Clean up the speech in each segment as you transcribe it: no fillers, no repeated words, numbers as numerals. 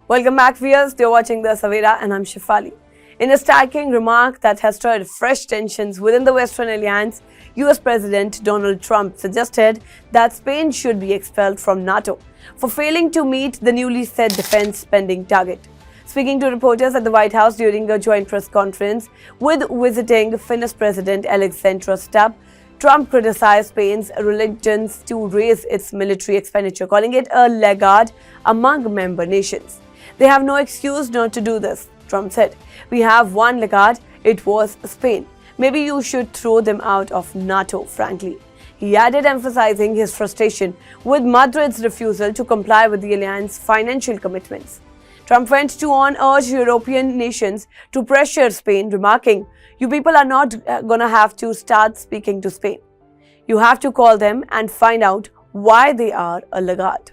Welcome back, viewers. You're watching the Savera and I'm Shifali. In a striking remark that has stirred fresh tensions within the Western Alliance, US President Donald Trump suggested that Spain should be expelled from NATO for failing to meet the newly set defense spending target. Speaking to reporters at the White House during a joint press conference with visiting Finnish President Alexander Stubb, Trump criticized Spain's reluctance to raise its military expenditure, calling it a laggard among member nations. They have no excuse not to do this, Trump said. We have one laggard, it was Spain. Maybe you should throw them out of NATO, frankly. He added, emphasizing his frustration with Madrid's refusal to comply with the alliance's financial commitments. Trump went on to urge European nations to pressure Spain, remarking, "You people are not going to have to start speaking to Spain. You have to call them and find out why they are a laggard."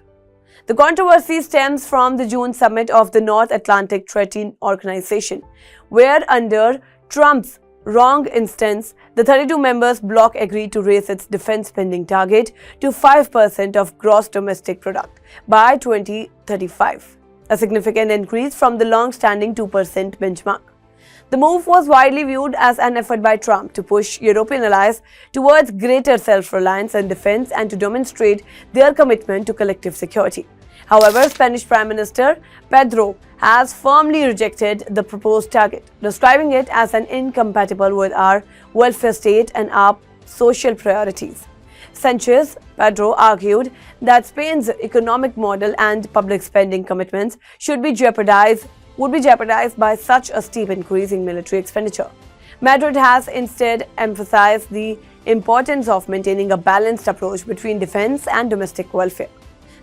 The controversy stems from the June summit of the North Atlantic Treaty Organization, where under Trump's wrong instance, the 32 members bloc agreed to raise its defense spending target to 5% of gross domestic product by 2035, a significant increase from the long-standing 2% benchmark. The move was widely viewed as an effort by Trump to push European allies towards greater self-reliance in defense and to demonstrate their commitment to collective security. However, Spanish Prime Minister Pedro has firmly rejected the proposed target, describing it as incompatible with our welfare state and our social priorities. Sanchez Pedro argued that Spain's economic model and public spending commitments would be jeopardized by such a steep increase in military expenditure. Madrid has instead emphasized the importance of maintaining a balanced approach between defense and domestic welfare.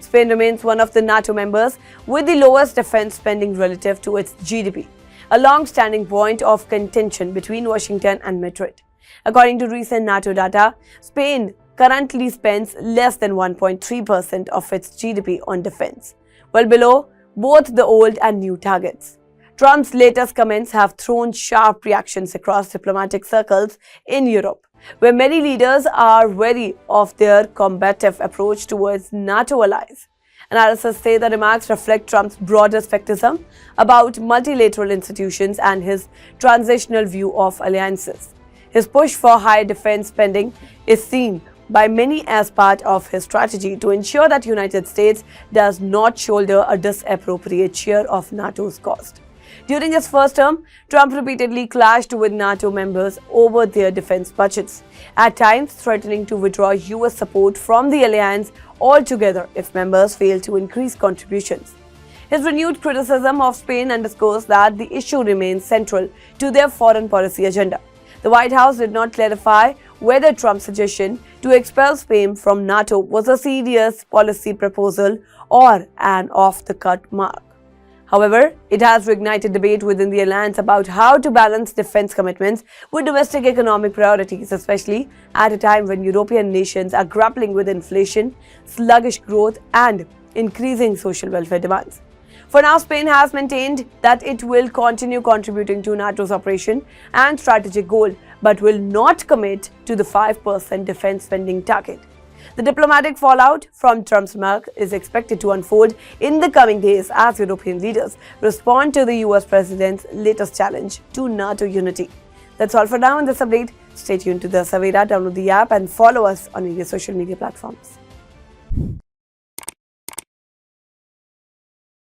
Spain remains one of the NATO members with the lowest defense spending relative to its GDP, a long-standing point of contention between Washington and Madrid. According to recent NATO data, Spain currently spends less than 1.3% of its GDP on defense, well below both the old and new targets. Trump's latest comments have thrown sharp reactions across diplomatic circles in Europe, where many leaders are wary of their combative approach towards NATO allies. Analysts say the remarks reflect Trump's broader skepticism about multilateral institutions and his transitional view of alliances. His push for high defense spending is seen by many as part of his strategy to ensure that the United States does not shoulder a disappropriate share of NATO's cost. During his first term, Trump repeatedly clashed with NATO members over their defense budgets, at times threatening to withdraw US support from the alliance altogether if members fail to increase contributions. His renewed criticism of Spain underscores that the issue remains central to their foreign policy agenda. The White House did not clarify whether Trump's suggestion to expel Spain from NATO was a serious policy proposal or an off-the-cut mark. However, it has reignited debate within the alliance about how to balance defense commitments with domestic economic priorities, especially at a time when European nations are grappling with inflation, sluggish growth, and increasing social welfare demands. For now, Spain has maintained that it will continue contributing to NATO's operation and strategic goal, but will not commit to the 5% defense spending target. The diplomatic fallout from Trump's remark is expected to unfold in the coming days as European leaders respond to the US president's latest challenge to NATO unity. That's all for now in this update. Stay tuned to the Savera, download the app and follow us on various social media platforms.